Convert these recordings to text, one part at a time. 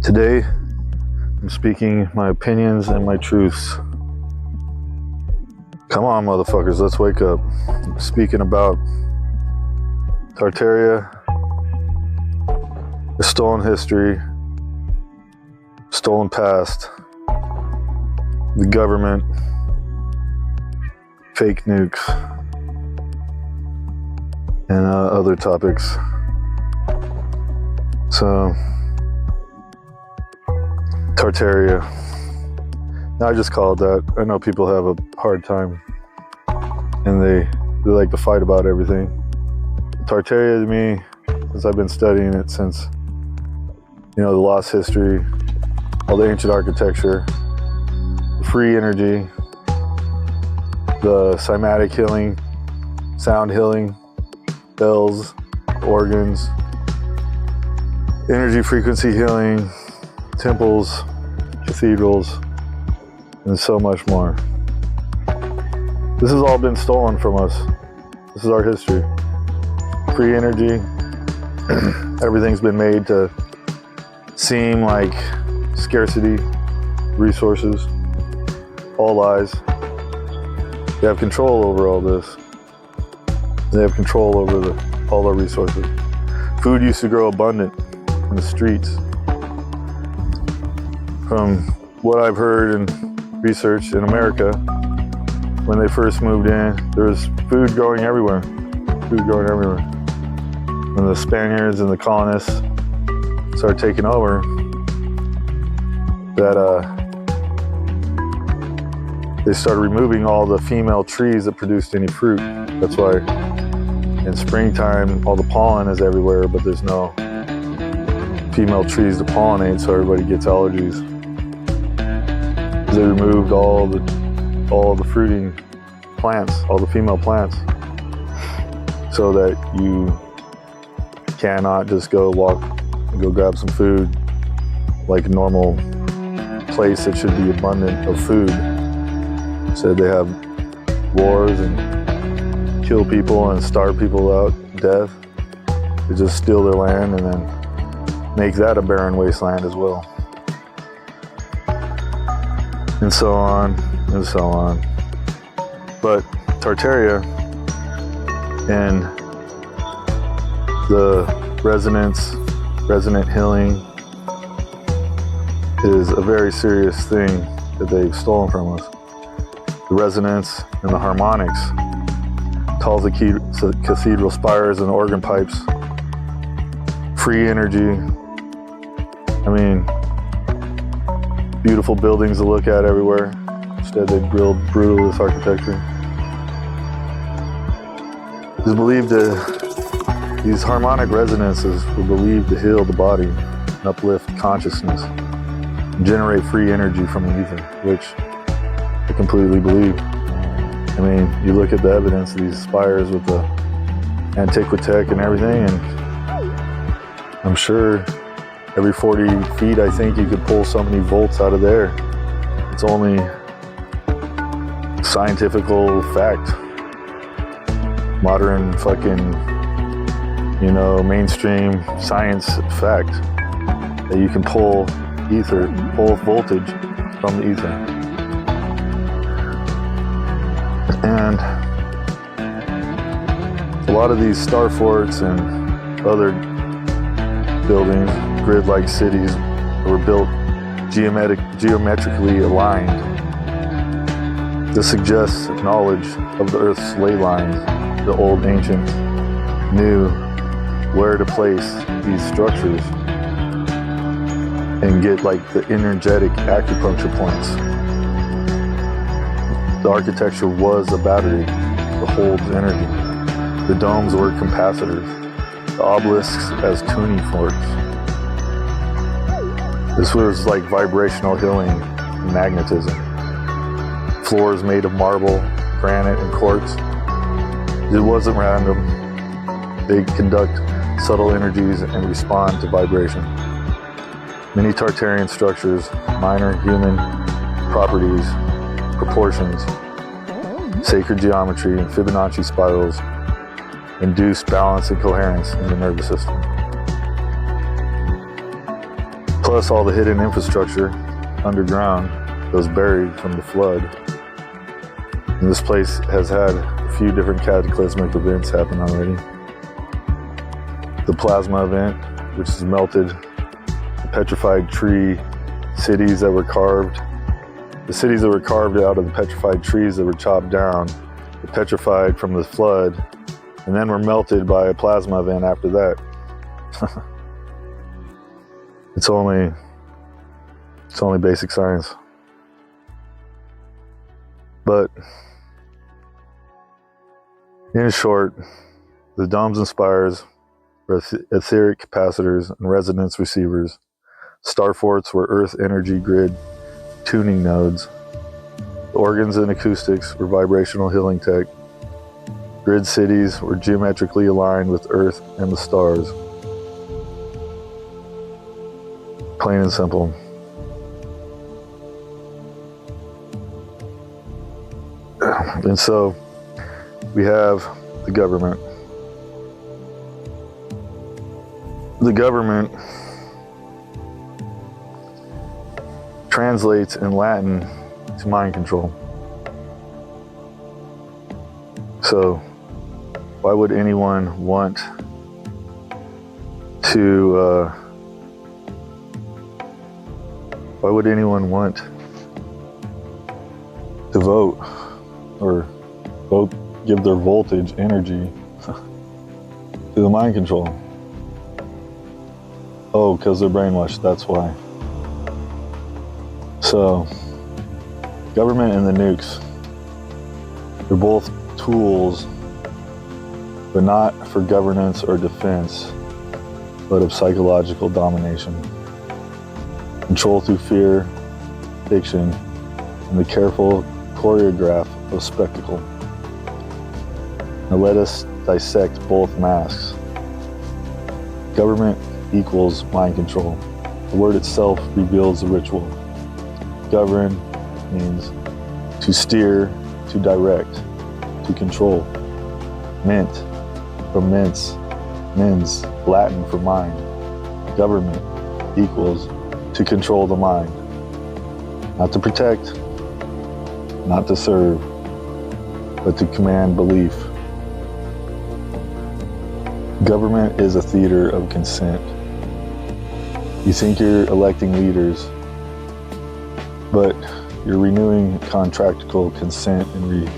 Today, I'm speaking my opinions and my truths. Come on, motherfuckers, let's wake up. I'm speaking about Tartaria, the stolen history, stolen past, the government, fake nukes, and other topics. So, Tartaria. I just call it that. I know people have a hard time and they like to fight about everything. Tartaria to me, since I've been studying it since, the lost history, all the ancient architecture, free energy, the cymatic healing, sound healing, bells, organs, energy frequency healing, temples, cathedrals, and so much more. This has all been stolen from us. This is our history. Free energy, everything's been made to seem like scarcity, resources, all lies. They have control over all this. They have control over all our resources. Food used to grow abundant in the streets. From what I've heard and researched in America, when they first moved in, there was food growing everywhere. When the Spaniards and the colonists started taking over, they started removing all the female trees that produced any fruit. That's why in springtime, all the pollen is everywhere, but there's no female trees to pollinate, so everybody gets allergies. They removed all the fruiting plants, all the female plants, so that you cannot just go walk and go grab some food like a normal place that should be abundant of food. So they have wars and kill people and starve people out to death. They just steal their land and then make that a barren wasteland as well. And so on and so on. But Tartaria and the resonant healing is a very serious thing that they've stolen from us. The resonance and the harmonics, tall cathedral spires and organ pipes, free energy. Beautiful buildings to look at everywhere. Instead, they build brutalist architecture. It's believed that these harmonic resonances were believed to heal the body, and uplift consciousness, and generate free energy from the ether, which I completely believe. You look at the evidence of these spires with the Antiquitech and everything, and I'm sure every 40 feet, I think you could pull so many volts out of there. It's only scientifical fact. Modern fucking, mainstream science fact that you can pull voltage from the ether. And a lot of these star forts and other buildings, grid-like cities, were built geometrically aligned. This suggests knowledge of the Earth's ley lines. The old ancients knew where to place these structures and get the energetic acupuncture points. The architecture was a battery that holds energy. The domes were capacitors. The obelisks as tuning forks. This was like vibrational healing and magnetism. Floors made of marble, granite, and quartz. It wasn't random. They conduct subtle energies and respond to vibration. Many Tartarian structures, minor human properties, proportions, sacred geometry, and Fibonacci spirals induce balance and coherence in the nervous system. plus all the hidden infrastructure underground that was buried from the flood. And this place has had a few different cataclysmic events happen already. The plasma event, which has melted the petrified tree cities that were carved. The cities that were carved out of the petrified trees that were chopped down, were petrified from the flood, and then were melted by a plasma event after that. It's only basic science. But in short, the domes and spires were etheric capacitors and resonance receivers. Star forts were earth energy grid tuning nodes. The organs and acoustics were vibrational healing tech. Grid cities were geometrically aligned with earth and the stars. Plain and simple. And so we have the government. The government translates in Latin to mind control. So why would anyone want to vote or give their voltage energy to the mind control? Oh, because they're brainwashed, that's why. So, government and the nukes, they're both tools, but not for governance or defense, but of psychological domination. Control through fear, fiction, and the careful choreograph of spectacle. Now let us dissect both masks. Government equals mind control. The word itself reveals the ritual. Govern means to steer, to direct, to control. Mint, from mens, Latin for mind. Government equals to control the mind. Not to protect, not to serve, but to command belief. Government is a theater of consent. You think you're electing leaders, but you're renewing contractual consent and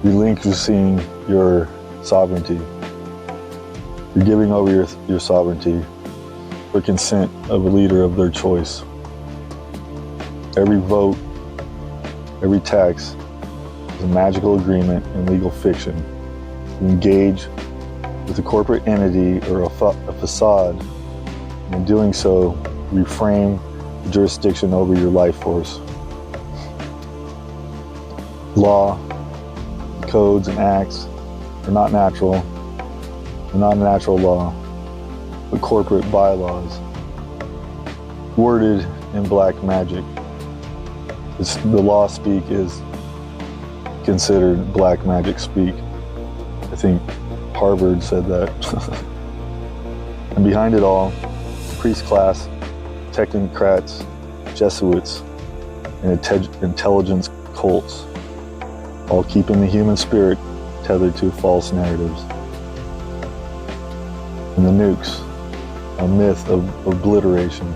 relinquishing your sovereignty. You're giving over your sovereignty for consent of a leader of their choice. Every vote, every tax is a magical agreement in legal fiction. You engage with a corporate entity or a facade, and in doing so, reframe the jurisdiction over your life force. Law, codes, and acts are not natural. They're not natural law, but corporate bylaws, worded in black magic. The law speak is considered black magic speak. I think Harvard said that. And behind it all, priest class, technocrats, Jesuits, and intelligence cults, all keeping the human spirit tethered to false narratives. And the nukes, a myth of obliteration.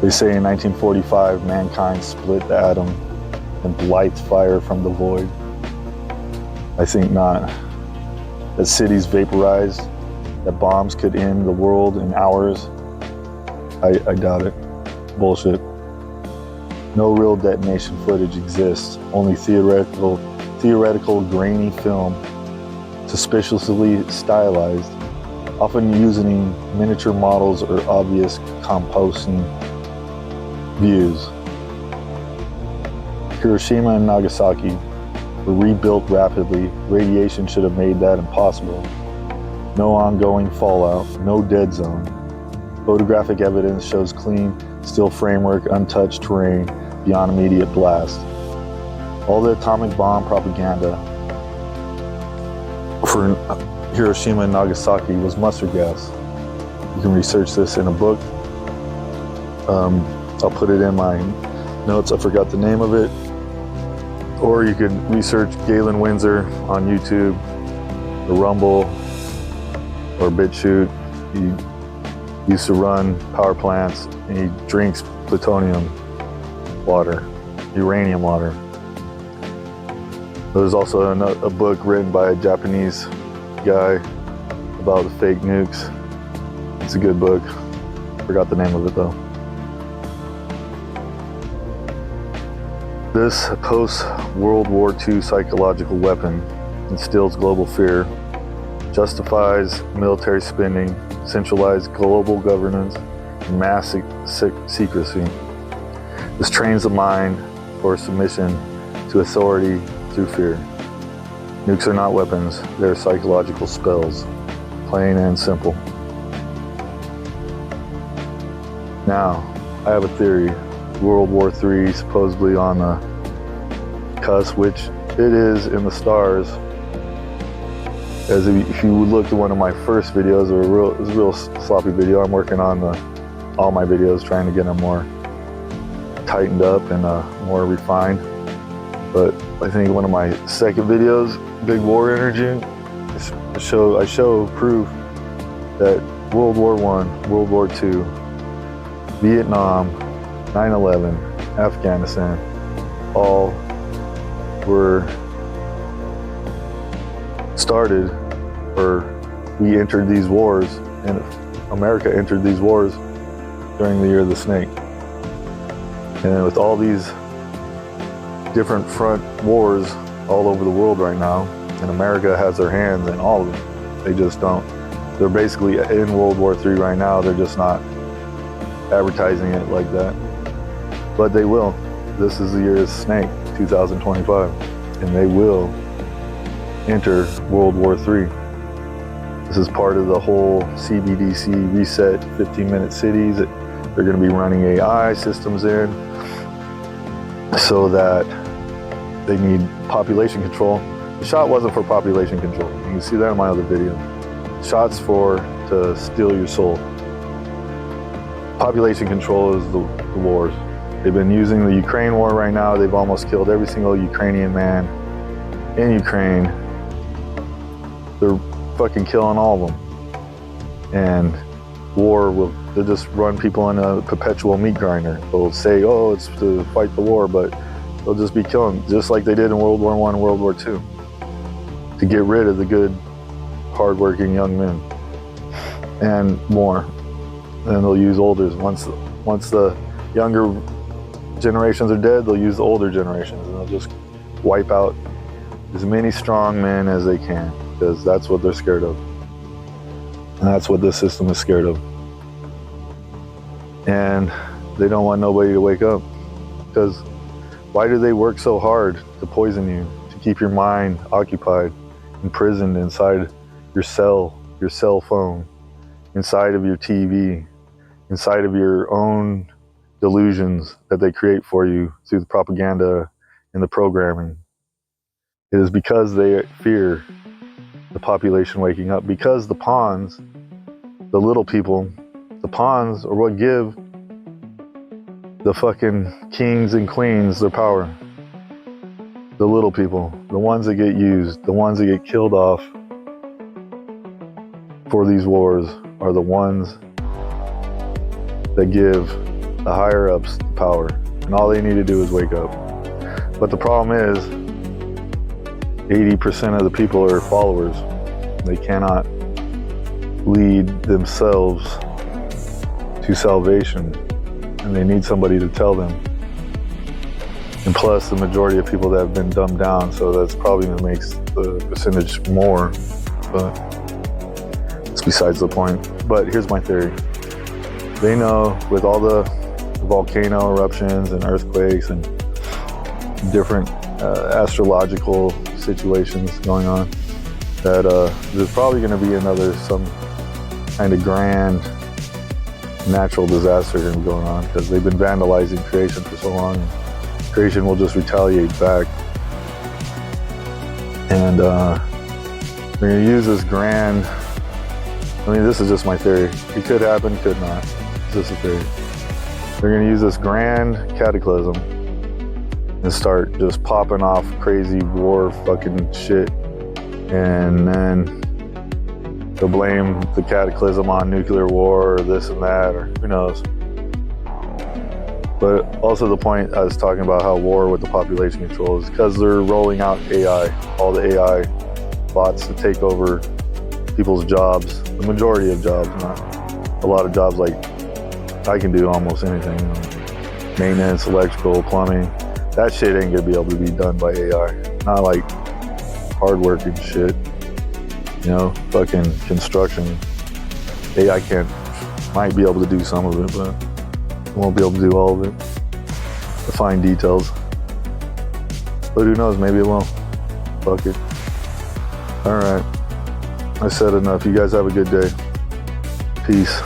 They say in 1945, mankind split the atom and blithed fire from the void. I think not. That cities vaporized, that bombs could end the world in hours. I doubt it. Bullshit. No real detonation footage exists, only theoretical grainy film, suspiciously stylized, often using miniature models or obvious composing views. Hiroshima and Nagasaki were rebuilt rapidly. Radiation should have made that impossible. No ongoing fallout, no dead zone. Photographic evidence shows clean, still framework, untouched terrain beyond immediate blast. All the atomic bomb propaganda for Hiroshima and Nagasaki was mustard gas. You can research this in a book. I'll put it in my notes. I forgot the name of it. Or you can research Galen Windsor on YouTube, or Rumble, or BitChute. He used to run power plants, and he drinks plutonium water, uranium water. There's also a book written by a Japanese guy about the fake nukes. It's a good book. Forgot the name of it though. This post-World War II psychological weapon instills global fear, justifies military spending, centralized global governance, and mass secrecy. This trains the mind for submission to authority through fear. Nukes are not weapons, they're psychological spells, plain and simple. Now, I have a theory. World War III supposedly on the cusp, which it is in the stars. As if you look at one of my first videos, it was a real sloppy video. I'm working on all my videos, trying to get them more tightened up and more refined. But I think one of my second videos, Big War Energy, I show proof that World War I, World War II, Vietnam, 9/11, Afghanistan, all were started, or we entered these wars, and America entered these wars during the year of the snake. And with all these different front wars all over the world right now, and America has their hands in all of them. They just don't. They're basically in World War III right now. They're just not advertising it like that. But they will. This is the year of the snake, 2025. And they will enter World War III. This is part of the whole CBDC reset 15-minute cities. They're going to be running AI systems in so that they need population control. The shot wasn't for population control. You can see that in my other video. The shot's to steal your soul. Population control is the wars. They've been using the Ukraine war right now. They've almost killed every single Ukrainian man in Ukraine. They're fucking killing all of them. And they'll just run people in a perpetual meat grinder. They'll say, oh, it's to fight the war, but they'll just be killing, just like they did in World War I and World War II, to get rid of the good, hardworking young men and more. And they'll use olders. Once the younger generations are dead, they'll use the older generations, and they'll just wipe out as many strong men as they can, because that's what they're scared of. And that's what this system is scared of. And they don't want nobody to wake up. Because why do they work so hard to poison you, to keep your mind occupied, imprisoned inside your cell phone, inside of your TV, inside of your own delusions that they create for you through the propaganda and the programming? It is because they fear the population waking up, because the pawns, the little people, the pawns are what give the fucking kings and queens their power. The little people, the ones that get used, the ones that get killed off for these wars, are the ones that give the higher ups the power. And all they need to do is wake up. But the problem is 80% of the people are followers. They cannot lead themselves to salvation, and they need somebody to tell them. And plus, the majority of people that have been dumbed down, so that's probably going to make the percentage more, but it's besides the point. But here's my theory. They know, with all the volcano eruptions and earthquakes and different astrological situations going on, that there's probably going to be some kind of grand natural disaster going on, because they've been vandalizing creation for so long. Creation will just retaliate back, and they're going to use this grand I mean, this is just my theory. It could happen, could not. It's just a theory. They're gonna use this grand cataclysm and start just popping off crazy war fucking shit. And then they'll blame the cataclysm on nuclear war or this and that, or who knows. But also the point I was talking about how war with the population control is because they're rolling out AI, all the AI bots to take over people's jobs, the majority of jobs, not a lot of jobs like I can do almost anything, you know, maintenance, electrical, plumbing. That shit ain't gonna be able to be done by AI. Not like hard work and shit, you know, fucking construction. AI might be able to do some of it, but it won't be able to do all of it. The fine details. But who knows, maybe it won't. Fuck it. All right. I said enough. You guys have a good day. Peace.